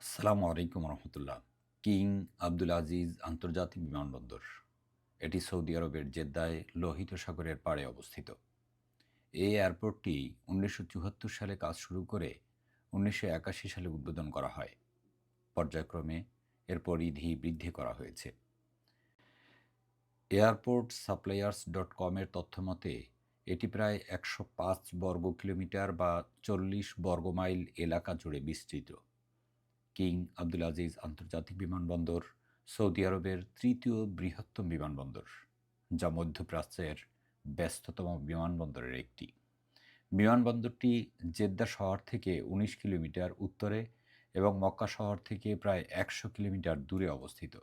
আসসালামু আলাইকুম রহমতুল্লাহ। কিং আব্দুল আজিজ আন্তর্জাতিক বিমানবন্দর, এটি সৌদি আরবের জেদ্দায় লোহিত সাগরের পাড়ে অবস্থিত। এই এয়ারপোর্টটি 1974 সালে কাজ শুরু করে 1981 সালে উদ্বোধন করা হয়। পর্যায়ক্রমে এর পরিধি বৃদ্ধি করা হয়েছে। এয়ারপোর্ট সাপ্লায়ার্স .com-এর তথ্যমতে এটি প্রায় 105 বর্গ কিলোমিটার বা 40 বর্গমাইল এলাকা জুড়ে বিস্তৃত। কিং আব্দুল আজিজ আন্তর্জাতিক বিমানবন্দর সৌদি আরবের তৃতীয় বৃহত্তম বিমানবন্দর, যা মধ্যপ্রাচ্যের ব্যস্ততম বিমানবন্দরের একটি। বিমানবন্দরটি জেদ্দা শহর থেকে 19 কিলোমিটার উত্তরে এবং মক্কা শহর থেকে প্রায় 100 কিলোমিটার দূরে অবস্থিত।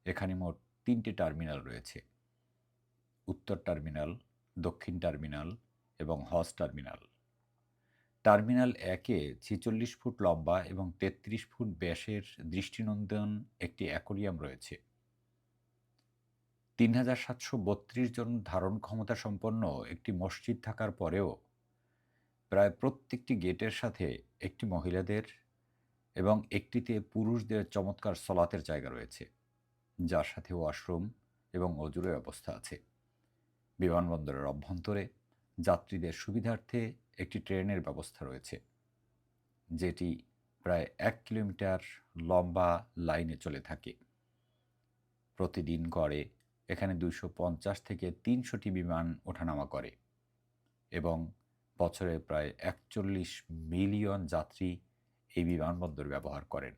এখানে মোট 3টি টার্মিনাল রয়েছে: উত্তর টার্মিনাল, দক্ষিণ টার্মিনাল এবং হজ টার্মিনাল। টার্মিনাল ১-এ ৪৬ ফুট লম্বা এবং ৩৩ ফুট ব্যাসের দৃষ্টিনন্দন একটি অ্যাকোয়ারিয়াম রয়েছে। ৩,৭৩২ জন ধারণ ক্ষমতা সম্পন্ন একটি মসজিদ থাকার পরেও প্রায় প্রত্যেকটি গেটের সাথে একটি মহিলাদের এবং একটিতে পুরুষদের চমৎকার সলাতের জায়গা রয়েছে, যার সাথে ওয়াশরুম এবং অজুর ব্যবস্থা আছে। বিমানবন্দরের অভ্যন্তরে যাত্রীদের সুবিধার্থে একটি ট্রেনের ব্যবস্থা রয়েছে, যেটি প্রায় ১ কিলোমিটার লম্বা লাইনে চলে থাকে। প্রতিদিন গড়ে এখানে ২৫০ থেকে ৩০০টি বিমান ওঠানামা করে এবং বছরে প্রায় ৪১ মিলিয়ন যাত্রী এই বিমানবন্দর ব্যবহার করেন।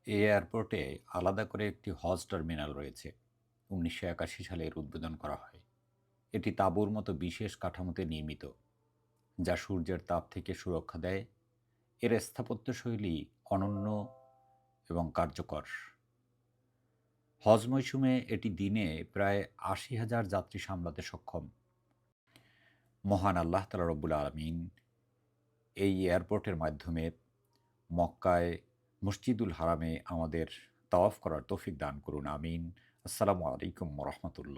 এই এয়ারপোর্টে আলাদা করে একটি হজ টার্মিনাল রয়েছে। ১৯৮১ সালে এর উদ্বোধন করা হয়। এটি তাঁবুর মতো বিশেষ কাঠামোতে নির্মিত, যা সূর্যের তাপ থেকে সুরক্ষা দেয়। এর স্থাপত্যশৈলী অনন্য এবং কার্যকর। হজ মৌসুমে এটি দিনে প্রায় ৮০,০০০ যাত্রী সামলাতে সক্ষম। মহান আল্লাহ তাআলা রব্বুল আলামিন এই এয়ারপোর্টের মাধ্যমে মক্কায় মসজিদুল হারামে আমাদের তাওয়াফ করার তৌফিক দান করুন, আমিন। আসসালামু আলাইকুম ওয়া রাহমাতুল্লাহ।